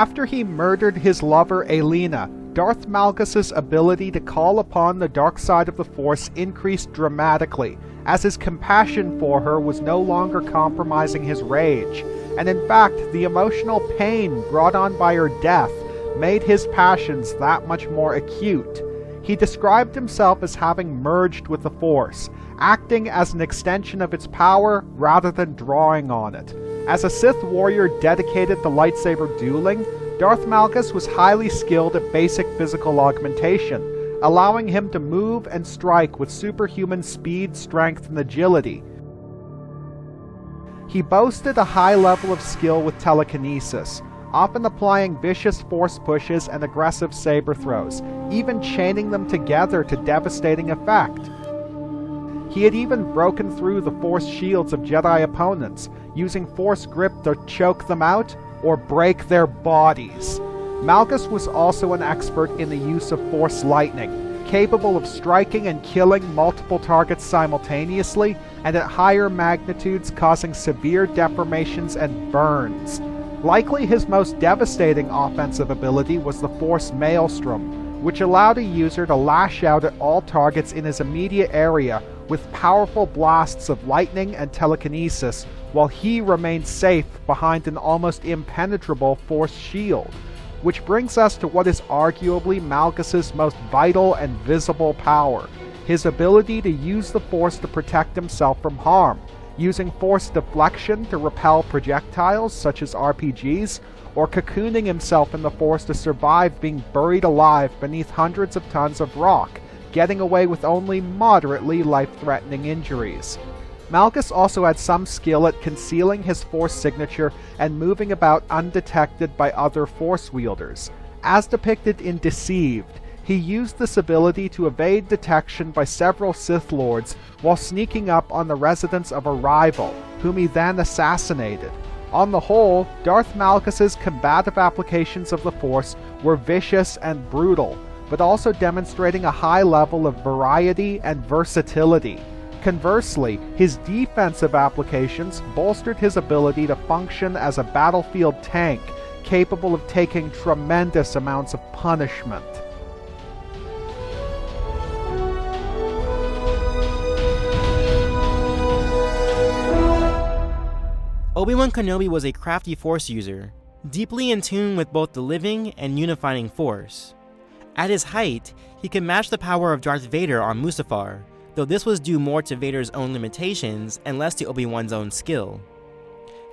After he murdered his lover Elena, Darth Malgus's ability to call upon the dark side of the Force increased dramatically, as his compassion for her was no longer compromising his rage, and in fact, the emotional pain brought on by her death made his passions that much more acute. He described himself as having merged with the Force, acting as an extension of its power rather than drawing on it. As a Sith warrior dedicated to lightsaber dueling, Darth Malgus was highly skilled at basic physical augmentation, allowing him to move and strike with superhuman speed, strength, and agility. He boasted a high level of skill with telekinesis, often applying vicious force pushes and aggressive saber throws, even chaining them together to devastating effect. He had even broken through the force shields of Jedi opponents, using force grip to choke them out or break their bodies. Malgus was also an expert in the use of force lightning, capable of striking and killing multiple targets simultaneously and at higher magnitudes, causing severe deformations and burns. Likely his most devastating offensive ability was the Force Maelstrom, which allowed a user to lash out at all targets in his immediate area with powerful blasts of lightning and telekinesis, while he remained safe behind an almost impenetrable Force shield. Which brings us to what is arguably Malgus's most vital and visible power, his ability to use the Force to protect himself from harm, using Force deflection to repel projectiles such as RPGs, or cocooning himself in the Force to survive being buried alive beneath hundreds of tons of rock, getting away with only moderately life-threatening injuries. Malgus also had some skill at concealing his Force signature and moving about undetected by other Force wielders. As depicted in Deceived, he used this ability to evade detection by several Sith Lords while sneaking up on the residence of a rival, whom he then assassinated. On the whole, Darth Malgus's combative applications of the Force were vicious and brutal, but also demonstrating a high level of variety and versatility. Conversely, his defensive applications bolstered his ability to function as a battlefield tank, capable of taking tremendous amounts of punishment. Obi-Wan Kenobi was a crafty Force user, deeply in tune with both the living and unifying Force. At his height, he could match the power of Darth Vader on Mustafar, though this was due more to Vader's own limitations and less to Obi-Wan's own skill.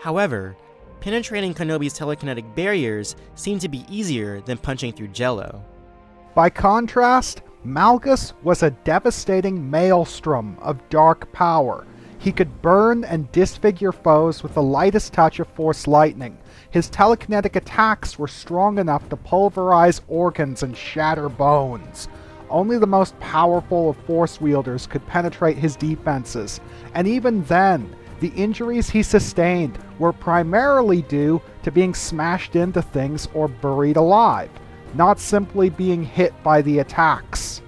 However, penetrating Kenobi's telekinetic barriers seemed to be easier than punching through Jello. By contrast, Malgus was a devastating maelstrom of dark power. He could burn and disfigure foes with the lightest touch of Force lightning. His telekinetic attacks were strong enough to pulverize organs and shatter bones. Only the most powerful of Force wielders could penetrate his defenses, and even then, the injuries he sustained were primarily due to being smashed into things or buried alive, not simply being hit by the attacks.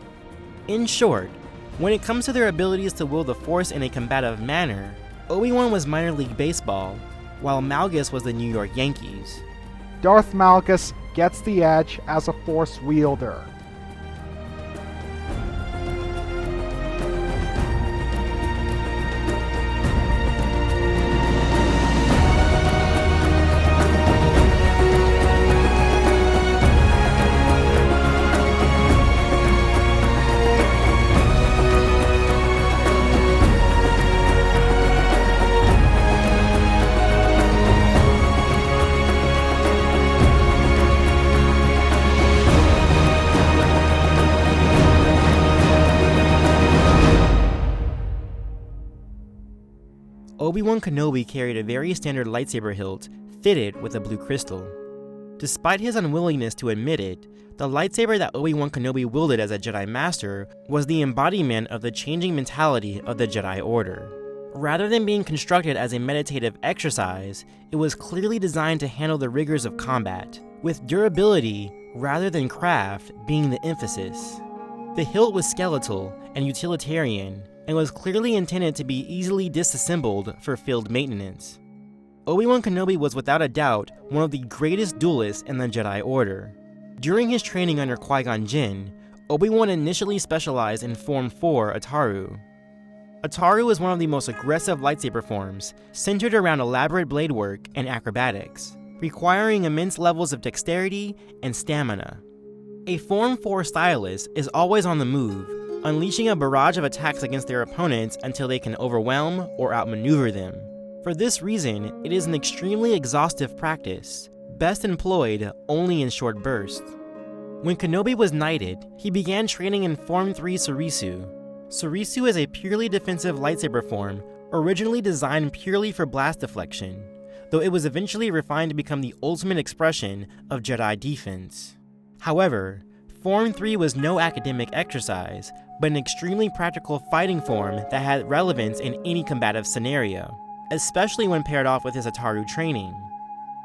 In short, when it comes to their abilities to wield the Force in a combative manner, Obi-Wan was minor league baseball, while Malgus was the New York Yankees. Darth Malgus gets the edge as a Force wielder. Obi-Wan Kenobi carried a very standard lightsaber hilt fitted with a blue crystal. Despite his unwillingness to admit it, the lightsaber that Obi-Wan Kenobi wielded as a Jedi Master was the embodiment of the changing mentality of the Jedi Order. Rather than being constructed as a meditative exercise, it was clearly designed to handle the rigors of combat, with durability rather than craft being the emphasis. The hilt was skeletal and utilitarian, and was clearly intended to be easily disassembled for field maintenance. Obi-Wan Kenobi was without a doubt one of the greatest duelists in the Jedi Order. During his training under Qui-Gon Jinn, Obi-Wan initially specialized in Form 4 Ataru. Ataru is one of the most aggressive lightsaber forms, centered around elaborate blade work and acrobatics, requiring immense levels of dexterity and stamina. A Form 4 stylist is always on the move, unleashing a barrage of attacks against their opponents until they can overwhelm or outmaneuver them. For this reason, it is an extremely exhaustive practice, best employed only in short bursts. When Kenobi was knighted, he began training in Form 3 Surisu. Surisu is a purely defensive lightsaber form, originally designed purely for blast deflection, though it was eventually refined to become the ultimate expression of Jedi defense. However, Form 3 was no academic exercise, but an extremely practical fighting form that had relevance in any combative scenario, especially when paired off with his Ataru training.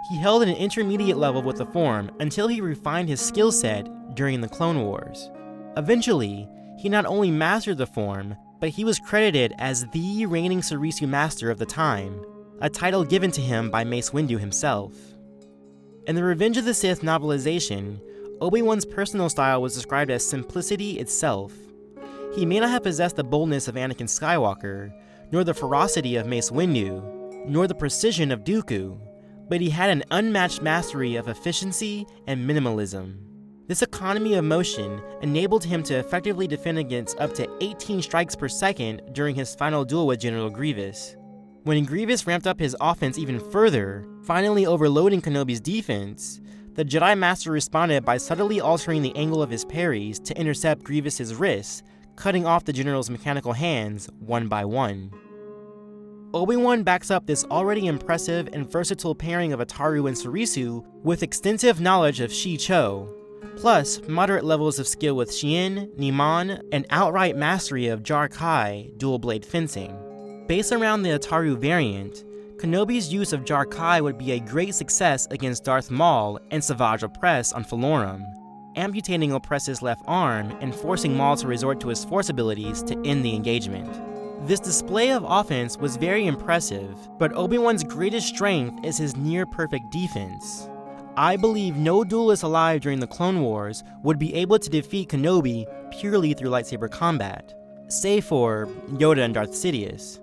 He held an intermediate level with the form until he refined his skill set during the Clone Wars. Eventually, he not only mastered the form, but he was credited as the reigning Surisu master of the time, a title given to him by Mace Windu himself. In the Revenge of the Sith novelization, Obi-Wan's personal style was described as simplicity itself. He may not have possessed the boldness of Anakin Skywalker, nor the ferocity of Mace Windu, nor the precision of Dooku, but he had an unmatched mastery of efficiency and minimalism. This economy of motion enabled him to effectively defend against up to 18 strikes per second during his final duel with General Grievous. When Grievous ramped up his offense even further, finally overloading Kenobi's defense, the Jedi Master responded by subtly altering the angle of his parries to intercept Grievous's wrists, cutting off the General's mechanical hands one by one. Obi-Wan backs up this already impressive and versatile pairing of Ataru and Surisu with extensive knowledge of Shi-Cho, plus moderate levels of skill with Xian, Niman, and outright mastery of Jar-Kai dual-blade fencing. Based around the Ataru variant, Kenobi's use of Jar-Kai would be a great success against Darth Maul and Savage Opress on Falorum, amputating Opress's left arm and forcing Maul to resort to his Force abilities to end the engagement. This display of offense was very impressive, but Obi-Wan's greatest strength is his near-perfect defense. I believe no duelist alive during the Clone Wars would be able to defeat Kenobi purely through lightsaber combat, save for Yoda and Darth Sidious.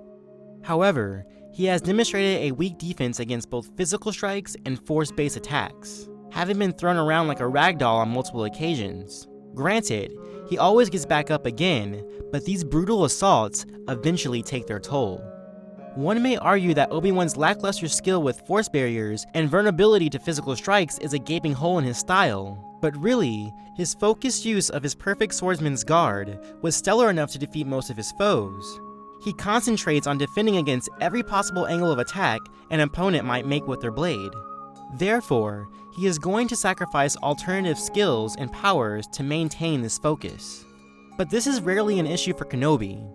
However, he has demonstrated a weak defense against both physical strikes and force-based attacks, having been thrown around like a ragdoll on multiple occasions. Granted, he always gets back up again, but these brutal assaults eventually take their toll. One may argue that Obi-Wan's lackluster skill with force barriers and vulnerability to physical strikes is a gaping hole in his style, but really, his focused use of his perfect swordsman's guard was stellar enough to defeat most of his foes. He concentrates on defending against every possible angle of attack an opponent might make with their blade. Therefore, he is going to sacrifice alternative skills and powers to maintain this focus. But this is rarely an issue for Kenobi.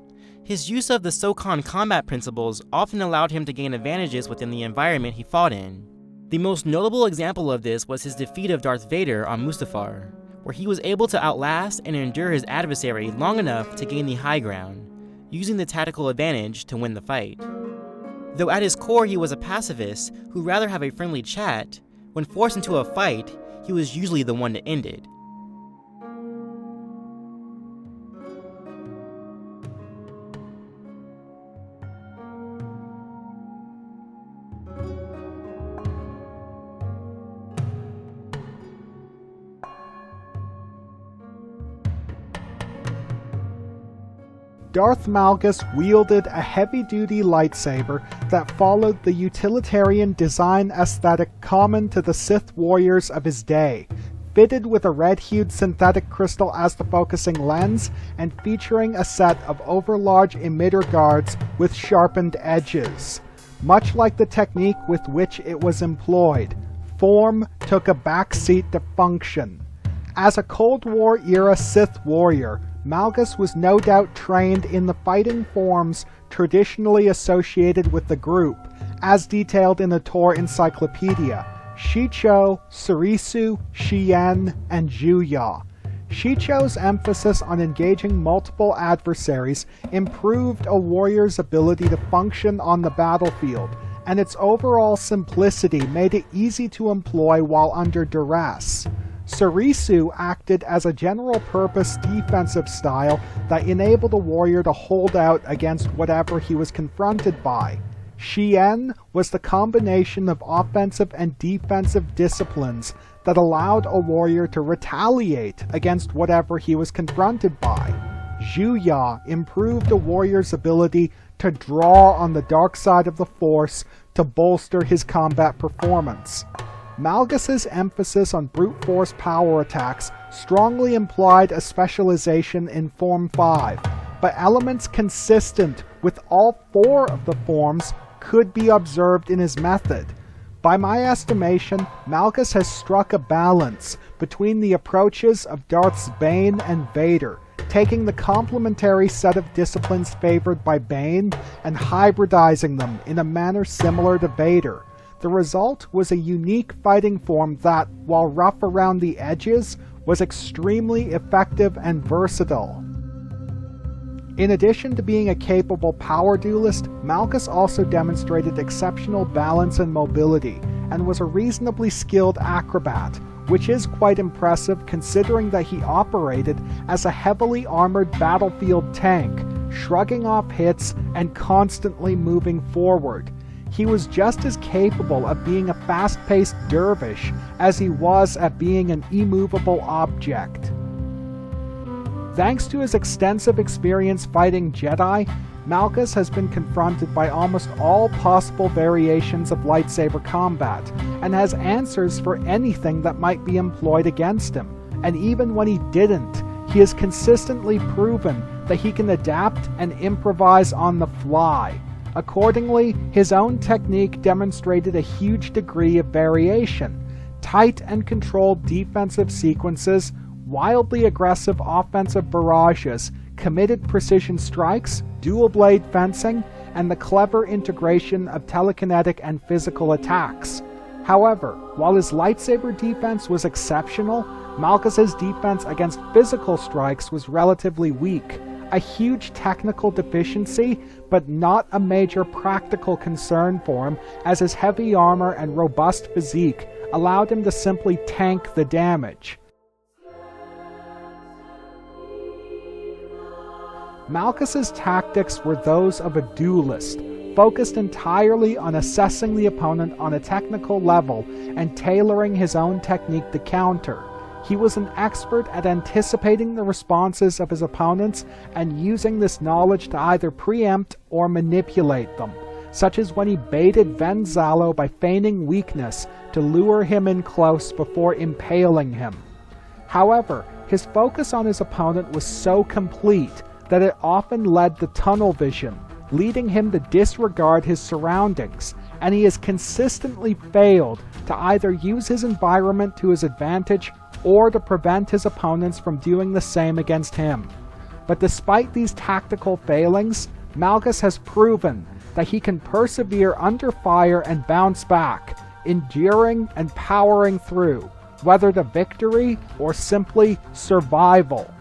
His use of the Sokon combat principles often allowed him to gain advantages within the environment he fought in. The most notable example of this was his defeat of Darth Vader on Mustafar, where he was able to outlast and endure his adversary long enough to gain the high ground, using the tactical advantage to win the fight. Though at his core he was a pacifist who'd rather have a friendly chat, when forced into a fight, he was usually the one to end it. Darth Malgus wielded a heavy-duty lightsaber that followed the utilitarian design aesthetic common to the Sith warriors of his day, fitted with a red-hued synthetic crystal as the focusing lens and featuring a set of overlarge emitter guards with sharpened edges. Much like the technique with which it was employed, form took a backseat to function. As a Cold War-era Sith warrior, Malgus was no doubt trained in the fighting forms traditionally associated with the group, as detailed in the Tor Encyclopedia: Shi-Cho, Surisu, Xian, and Zhuya. Shi-Cho's emphasis on engaging multiple adversaries improved a warrior's ability to function on the battlefield, and its overall simplicity made it easy to employ while under duress. Surisu acted as a general-purpose defensive style that enabled a warrior to hold out against whatever he was confronted by. Shien was the combination of offensive and defensive disciplines that allowed a warrior to retaliate against whatever he was confronted by. Zhuya improved a warrior's ability to draw on the dark side of the Force to bolster his combat performance. Malgus's emphasis on brute force power attacks strongly implied a specialization in Form 5, but elements consistent with all 4 of the forms could be observed in his method. By my estimation, Malgus has struck a balance between the approaches of Darth's Bane and Vader, taking the complementary set of disciplines favored by Bane and hybridizing them in a manner similar to Vader. The result was a unique fighting form that, while rough around the edges, was extremely effective and versatile. In addition to being a capable power duelist, Malgus also demonstrated exceptional balance and mobility, and was a reasonably skilled acrobat, which is quite impressive considering that he operated as a heavily armored battlefield tank, shrugging off hits and constantly moving forward. He was just as capable of being a fast-paced dervish as he was at being an immovable object. Thanks to his extensive experience fighting Jedi, Malgus has been confronted by almost all possible variations of lightsaber combat, and has answers for anything that might be employed against him. And even when he didn't, he has consistently proven that he can adapt and improvise on the fly. Accordingly, his own technique demonstrated a huge degree of variation. Tight and controlled defensive sequences, wildly aggressive offensive barrages, committed precision strikes, dual-blade fencing, and the clever integration of telekinetic and physical attacks. However, while his lightsaber defense was exceptional, Malgus's defense against physical strikes was relatively weak. A huge technical deficiency, but not a major practical concern for him, as his heavy armor and robust physique allowed him to simply tank the damage. Malgus's tactics were those of a duelist, focused entirely on assessing the opponent on a technical level and tailoring his own technique to counter. He was an expert at anticipating the responses of his opponents and using this knowledge to either preempt or manipulate them, such as when he baited Venzalo by feigning weakness to lure him in close before impaling him. However, his focus on his opponent was so complete that it often led to tunnel vision, leading him to disregard his surroundings, and he has consistently failed to either use his environment to his advantage or to prevent his opponents from doing the same against him. But despite these tactical failings, Malgus has proven that he can persevere under fire and bounce back, enduring and powering through, whether to victory or simply survival.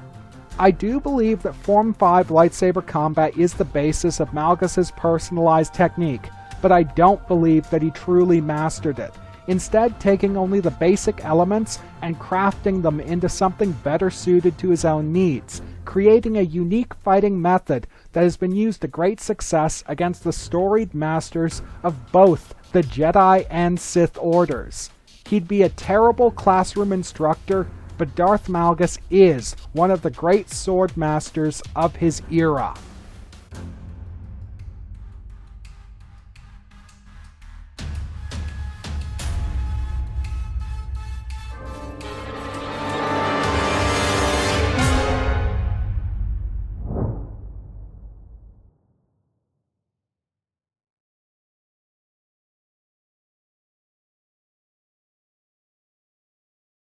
I do believe that Form 5 lightsaber combat is the basis of Malgus's personalized technique, but I don't believe that he truly mastered it, instead taking only the basic elements and crafting them into something better suited to his own needs, creating a unique fighting method that has been used to great success against the storied masters of both the Jedi and Sith orders. He'd be a terrible classroom instructor, but Darth Malgus is one of the great sword masters of his era.